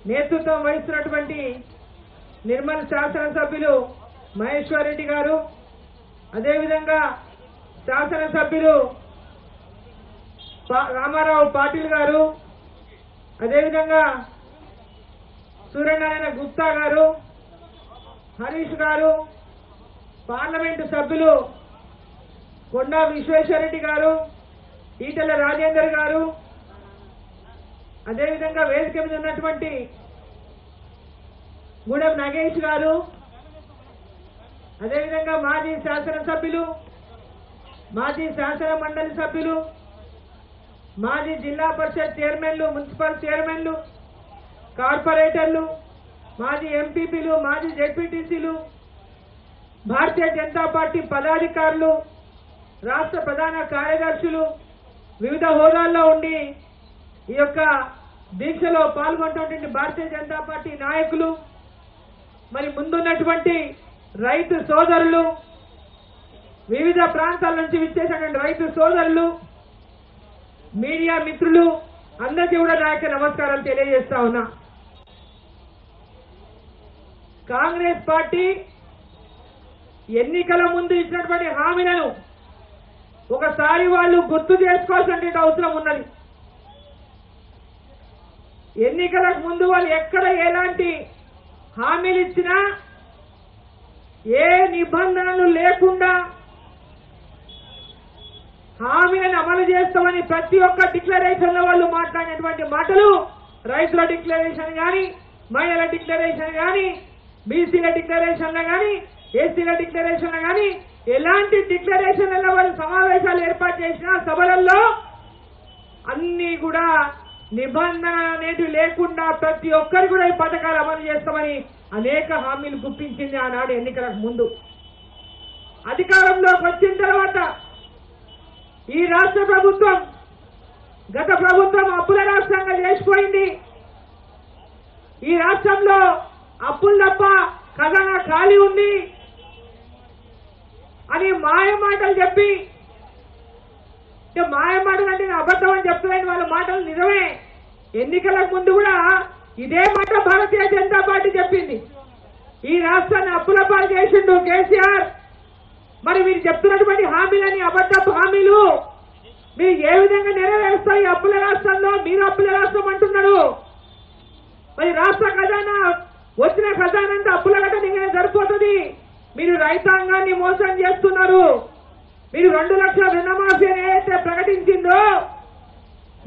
నేతృత్వం వహిస్తున్నటువంటి నిర్మల్ శాసనసభ్యులు మహేశ్వర్ రెడ్డి గారు, అదేవిధంగా శాసనసభ్యులు రామారావు పాటిల్ గారు, అదేవిధంగా సూర్యనారాయణ గుప్తా గారు, హరీష్ గారు, పార్లమెంటు సభ్యులు కొండా విశ్వేశ్వరరెడ్డి గారు, ఈటెల రాజేందర్ గారు, అదేవిధంగా వేదిక మీద ఉన్నటువంటి గూడెం నాగేష్ గారు, అదేవిధంగా మాజీ శాసనసభ్యులు, మాజీ శాసన మండలి సభ్యులు, మాజీ జిల్లా పరిషత్ చైర్మన్లు, మున్సిపల్ చైర్మన్లు, కార్పొరేటర్లు, మాజీ ఎంపీపీలు, మాజీ జెడ్పీటీసీలు, భారతీయ జనతా పార్టీ పదాధికారులు, రాష్ట్ర ప్రధాన కార్యదర్శులు, వివిధ హోదాల్లో ఉండి ఈ యొక్క దీక్షలో పాల్గొంటున్నటువంటి భారతీయ జనతా పార్టీ నాయకులు, మరి ముందున్నటువంటి రైతు సోదరులు, వివిధ ప్రాంతాల నుంచి విచ్చేసినటువంటి రైతు సోదరులు, మీడియా మిత్రులు అందరికీ కూడా నా యొక్క నమస్కారం తెలియజేస్తా ఉన్నా. కాంగ్రెస్ పార్టీ ఎన్నికల ముందు ఇచ్చినటువంటి హామీలను ఒకసారి వాళ్ళు గుర్తు చేసుకోవాల్సిన అవసరం ఉన్నది. ఎన్నికలకు ముందు వాళ్ళు ఎక్కడ ఎలాంటి హామీలు ఇచ్చినా ఏ నిబంధనలు లేకుండా హామీలను అమలు చేస్తామని ప్రతి ఒక్క డిక్లరేషన్ లో వాళ్ళు మాట్లాడినటువంటి మాటలు, రైతుల డిక్లరేషన్ కానీ, మహిళల డిక్లరేషన్ కానీ, బీసీల డిక్లరేషన్లు కానీ, ఎస్సీల డిక్లరేషన్లు కానీ, ఎలాంటి డిక్లరేషన్లలో వాళ్ళు సమావేశాలు ఏర్పాటు చేసిన సభలలో అన్ని కూడా నిబంధన అనేది లేకుండా ప్రతి ఒక్కరు కూడా ఈ పథకాలు అమలు చేస్తామని అనేక హామీలు గుప్పించింది ఆనాడు ఎన్నికలకు ముందు. అధికారంలోకి వచ్చిన తర్వాత ఈ రాష్ట్ర ప్రభుత్వం గత ప్రభుత్వం అప్పుల రాష్ట్రంగా చేసిపోయింది. ఈ రాష్ట్రంలో అప్పులు తప్ప ఖజానా ఖాళీ ఉంది అని మాయమాటలు చెప్పి, మాయమాటలు అంటే అబద్ధం అని చెప్తున్నాను, వాళ్ళ మాటలు నిజమే. ఎన్నికలకు ముందు కూడా ఇదే మాట భారతీయ జనతా పార్టీ చెప్పింది. ఈ రాష్ట్రాన్ని అప్పుల పాలు చేసిండు కేసీఆర్. మరి మీరు చెప్తున్నటువంటి హామీలని అబద్ధపు హామీలు మీరు ఏ విధంగా నెరవేరుస్తాయి? అప్పుల రాష్ట్రంలో మీరు అప్పుల రాష్ట్రం అంటున్నారు. మరి రాష్ట్ర ఖజానా వచ్చిన ఖజానా అంతా అప్పుల గట్ట సరిపోతుంది. మీరు రైతాంగాన్ని మోసం చేస్తున్నారు. మీరు 2 లక్షల రుణమాఫీ ఏదైతే ప్రకటించిందో,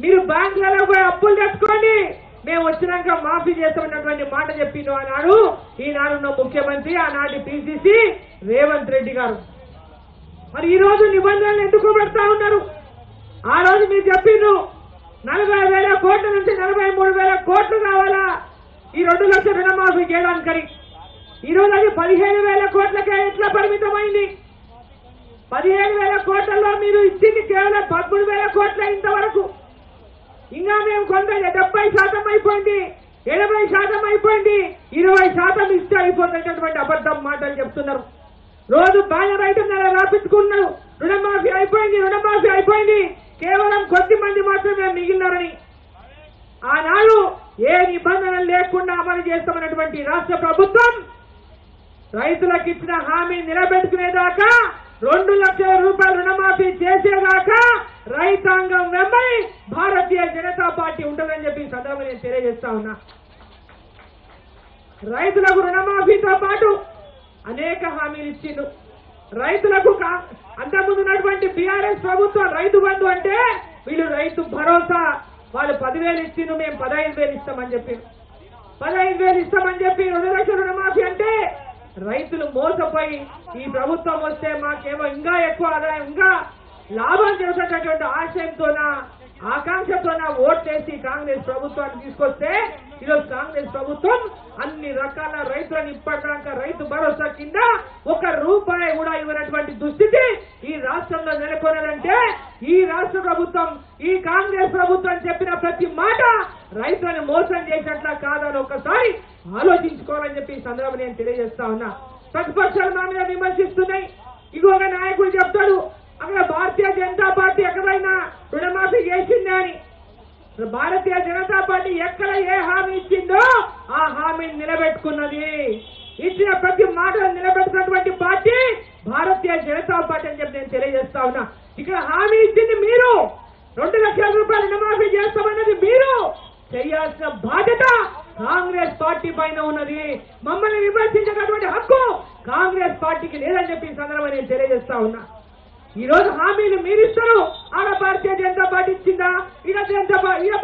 మీరు బ్యాంకులలో పోయి అప్పులు తెచ్చుకోండి, మేము వచ్చినాక మాఫీ చేస్తామన్నటువంటి మాట చెప్పిండు ఆనాడు ఈనాడున్న ముఖ్యమంత్రి, ఆనాటి పిసిసి రేవంత్ రెడ్డి గారు. మరి ఈ రోజు నిబంధనలు ఎందుకు పెడతా ఉన్నారు? ఆ రోజు మీరు చెప్పిండ్రు 40,000 కోట్ల నుంచి 43,000 కోట్లు కావాలా ఈ 2 లక్షల రుణమాఫీ చేయడానికి. ఈ రోజు అది 15,000 కోట్లకే ఎట్లా పరిమితమైంది? 15,000 కోట్లలో మీరు ఇచ్చింది కేవలం 13,000 కోట్ల ఇంతవరకు. ఇంకా మేము కొంత 70% అయిపోయింది, 80% అయిపోయింది, 20% ఇస్తే అయిపోతున్నటువంటి అబద్ధం మాటలు చెప్తున్నారు. రోజు బాగా రైతున్నారు రాపించుకున్నారు, రుణమాఫీ అయిపోయింది, రుణమాఫీ అయిపోయింది, కేవలం కొద్ది మంది మాత్రమే మిగిలినారని. ఆనాడు ఏ నిబంధనలు లేకుండా అమలు చేస్తామన్నటువంటి రాష్ట్ర ప్రభుత్వం రైతులకు ఇచ్చిన హామీ నిలబెట్టుకునేదాకా 2 లక్షల రూపాయల రుణమాఫీ చేసేదాకా రైతాంగం వెంబడి భారతీయ జనతా పార్టీ ఉంటుందని చెప్పి సందర్భంగా నేను తెలియజేస్తా ఉన్నా. రైతులకు రుణమాఫీతో పాటు అనేక హామీలు ఇచ్చిండు. రైతులకు అంతకుముందు ఉన్నటువంటి బీఆర్ఎస్ ప్రభుత్వం రైతు బంధు అంటే వీళ్ళు రైతు భరోసా, వాళ్ళు 10,000 ఇచ్చిండు, మేము 15,000 ఇస్తామని చెప్పి 15,000 ఇస్తామని చెప్పి 2 లక్షల రుణమాఫీ అంటే రైతులు మోసపోయి ఈ ప్రభుత్వం వస్తే మాకేమో ఇంకా ఎక్కువ ఆదాయం, ఇంకా లాభం చేసేటటువంటి ఆశయంతోన ఆకాంక్షతోన ఓట్లేసి కాంగ్రెస్ ప్రభుత్వాన్ని తీసుకొస్తే ఈరోజు కాంగ్రెస్ ప్రభుత్వం అన్ని రకాల రైతులను ఇప్పటిదాకా రైతు భరోసా కింద 1 రూపాయి కూడా ఇవ్వనటువంటి దుస్థితి ఈ రాష్ట్రంలో నెలకొన్నదంటే ఈ రాష్ట్ర ప్రభుత్వం, ఈ కాంగ్రెస్ ప్రభుత్వం చెప్పిన ప్రతి మాట రైతులను మోసం చేసినట్లా కాదని ఒకసారి ఆలోచించుకోవాలని చెప్పి ఈ సందర్భంగా నేను తెలియజేస్తా ఉన్నా. ప్రతిపక్షాలు మా మీద విమర్శిస్తున్నాయి. ఇంకొక నాయకుడు చెప్తాడు అక్కడ భారతీయ జనతా పార్టీ ఎక్కడైనా రుణమాఫీ చేసిందే అని. భారతీయ జనతా పార్టీ ఎక్కడ ఏ హామీ ఇచ్చిందో చేయాల్సిన బాధ్యత కాంగ్రెస్ పార్టీ పైన ఉన్నది. మమ్మల్ని విమర్శించేటటువంటి హక్కు కాంగ్రెస్ పార్టీకి లేదని చెప్పి ఈ సందర్భంగా నేను తెలియజేస్తా ఉన్నా. ఈ రోజు హామీలు మీరిస్తారు, ఆడ భారతీయ జనతా పార్టీ ఇచ్చిందా, ఈడ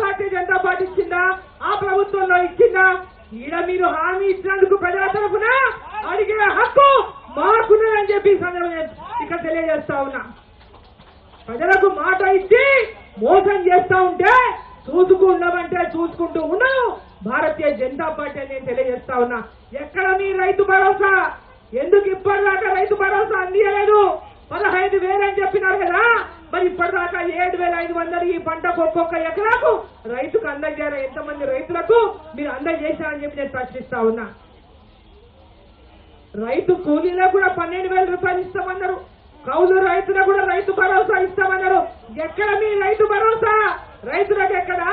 భారతీయ జనతా పార్టీ ఇచ్చిందా, ఆ ప్రభుత్వంలో ఇచ్చిందా? ఈడ మీరు హామీ ఇచ్చినందుకు ప్రజల తరఫున అడిగే హక్కు మాకున్నదని చెప్పి ఈ సందర్భంగా ఇక్కడ తెలియజేస్తా ఉన్నా. ప్రజలకు మాట ఇచ్చి మోసం చేస్తా ఉంటే చూసుకుంటామంటే చూసుకుంటూ ఉన్నాను భారతీయ జనతా పార్టీ అని నేను తెలియజేస్తా ఉన్నా. ఎక్కడ మీ రైతు భరోసా? ఎందుకు ఇప్పటిదాకా రైతు భరోసా అందియలేదు? 15,000 అని చెప్పినారు కదా, మరి ఇప్పటిదాకా 7,500 ఈ పంటకు ఒక్కొక్క ఎకరాకు రైతుకు అందజేయాలి. ఎంతమంది రైతులకు మీరు అందజేశారని చెప్పి నేను ప్రశ్నిస్తా ఉన్నా. రైతు కూలీలకు కూడా 12,000 రూపాయలు ఇస్తామన్నారు. కౌలు రైతులకు కూడా రైతు భరోసా ఇస్తామన్నారు. ఎక్కడ మీ రైతు భరోసా? రైతులకు ఎక్కడా?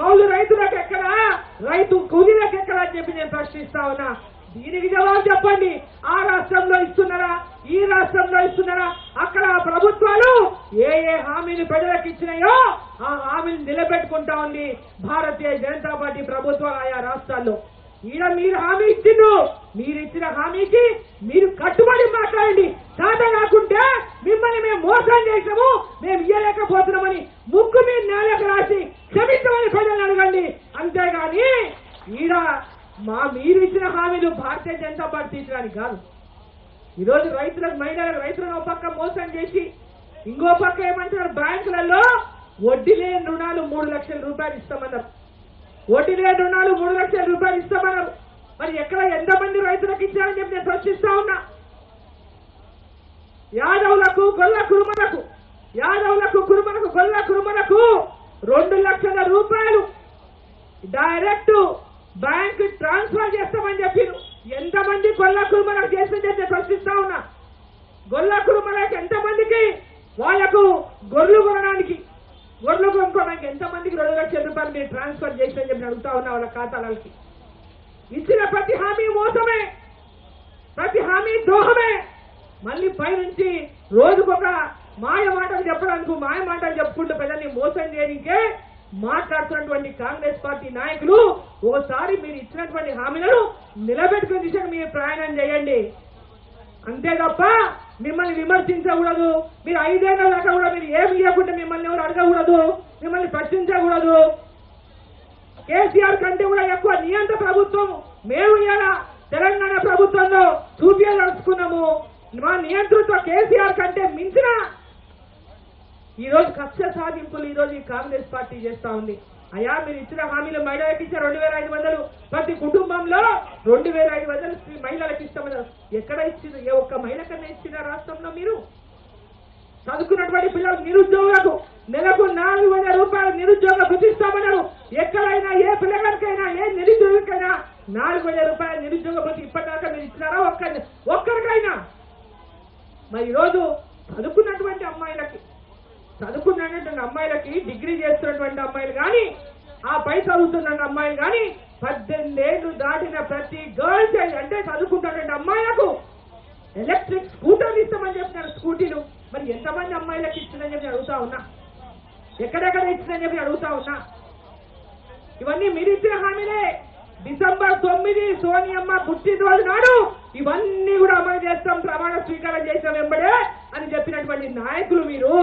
కౌలు రైతులకు ఎక్కడా? రైతు కూలీలకు ఎక్కడా అని చెప్పి నేను ప్రశ్నిస్తా ఉన్నా. దీనికి జవాబు చెప్పండి. ఆ రాష్ట్రంలో ఇస్తున్నారా, ఈ రాష్ట్రంలో ఇస్తున్నారా? అక్కడ ప్రభుత్వాలు ఏ హామీలు ప్రజలకు ఇచ్చినాయో ఆ హామీలు నిలబెట్టుకుంటా ఉంది భారతీయ జనతా పార్టీ ప్రభుత్వం ఆయా రాష్ట్రాల్లో. ఈడ మీరు హామీ ఇచ్చిండు, మీరు ఇచ్చిన హామీకి మీరు కట్టుబడి మాట్లాడండి. సాధ కాకుంటే మిమ్మల్ని మేము మోసం చేసాము, మేము ఇయ్యలేకపోతున్నామని ముక్కు మీద నేలకు రాసి క్షమించమని ప్రజలను అడగండి. అంతేగాని ఈడ మీరు ఇచ్చిన హామీలు భారతీయ జనతా పార్టీ ఇచ్చడానికి కాదు. ఈరోజు రైతులను ఒక పక్క మోసం చేసి ఇంకో పక్క ఏమంటారు, బ్యాంకులలో వడ్డీ లేని రుణాలు 3 లక్షల రూపాయలు ఇస్తామన్నారు. వడ్డీ లేని రుణాలు 3 లక్షల రూపాయలు ఇస్తామన్నారు. మరి ఎక్కడ ఎంతమంది రైతులకు ఇచ్చారని చెప్పి నేను ప్రశ్నిస్తా ఉన్నా. యాదవులకు గొల్ల కురుమలకు 2 లక్షల రూపాయలు డైరెక్ట్ బ్యాంక్ ట్రాన్స్ఫర్ చేస్తామని చెప్పారు. ఎంతమంది గొల్ల కురుమలకు చేస్తుందని చెప్పి ప్రశ్నిస్తా ఉన్నా. గొల్ల కురుమలకు ఎంతమందికి వాళ్లకు గొర్రెలు కొనడానికి ఎంతమందికి 2 లక్షల రూపాయలు మీరు ట్రాన్స్ఫర్ చేస్తామని చెప్పి అడుగుతా ఉన్నా. వాళ్ళ ఖాతాలకి ఇచ్చిన ప్రతి హామీ మోసమే, ప్రతి హామీ ద్రోహమే. మళ్ళీ పైనుంచి రోజుకొక మాయ మాటలు చెప్పుకుంటూ ప్రజల్ని మోసం చేయడానికే మాట్లాడుతున్నటువంటి కాంగ్రెస్ పార్టీ నాయకులు ఒకసారి మీరు ఇచ్చినటువంటి హామీలను నిలబెట్టుకునే దిశగా మీరు ప్రయాణం చేయండి. అంతే తప్ప మిమ్మల్ని విమర్శించకూడదు. మీరు 5 ఏళ్ల దాకా కూడా మీరు ఏమి ఇవ్వకుండా మిమ్మల్ని ఎవరు అడగకూడదు, మిమ్మల్ని ప్రశ్నించకూడదు. కేసీఆర్ కంటే కూడా ఎక్కువ నియంత్ర ప్రభుత్వం మేము ఇలా తెలంగాణ ప్రభుత్వంలో చూపించదలుచుకున్నాము. మా నియంతృత్వ కేసీఆర్ కంటే మించిన ఈ రోజు కక్ష సాధింపులు ఈ రోజు ఈ కాంగ్రెస్ పార్టీ చేస్తా ఉంది. అయ్యా మీరు ఇచ్చిన హామీలు మహిళలకు ఇచ్చారు 2,500, ప్రతి కుటుంబంలో 2,500 మహిళలకు ఇస్తామన్నారు. ఎక్కడ ఇచ్చింది? ఏ ఒక్క మహిళ కన్నా ఇచ్చిన రాష్ట్రంలో? మీరు చదువుకున్నటువంటి పిల్లలకు నిరుద్యోగులకు నెలకు 4,000 రూపాయలు నిరుద్యోగ భృతిస్తామన్నారు. ఎక్కడైనా ఏ పిల్లగానికైనా ఏ నిరుద్యోగికైనా 4,000 రూపాయలు నిరుద్యోగ భృతి ఇప్పటిదాకా మీరు ఇచ్చినారా ఒక్కరికైనా? మరి ఈరోజు చదువుకున్నటువంటి అమ్మాయిలకి డిగ్రీ చేస్తున్నటువంటి అమ్మాయిలు కానీ, ఆ పై చదువుతున్న అమ్మాయిలు కానీ 18 ఏళ్లు దాటిన ప్రతి గర్ల్ చైల్డ్ అంటే చదువుకుంటున్నటువంటి అమ్మాయిలకు ఎలక్ట్రిక్ స్కూటర్లు ఇస్తామని చెప్తున్నారు. స్కూటీలు మరి ఎంతమంది అమ్మాయిలకు ఇచ్చిందని చెప్పి అడుగుతా ఉన్నా. ఎక్కడెక్కడ ఇచ్చిందని చెప్పి అడుగుతా ఉన్నా. ఇవన్నీ మీరు ఇచ్చిన హామీలే. డిసెంబర్ 9 సోనియమ్మ పుట్టినరోజు నాడు ఇవన్నీ కూడా అమలు చేస్తాం, ప్రమాణ స్వీకారం చేస్తాం వెంబడే అని చెప్పినటువంటి నాయకులు మీరు.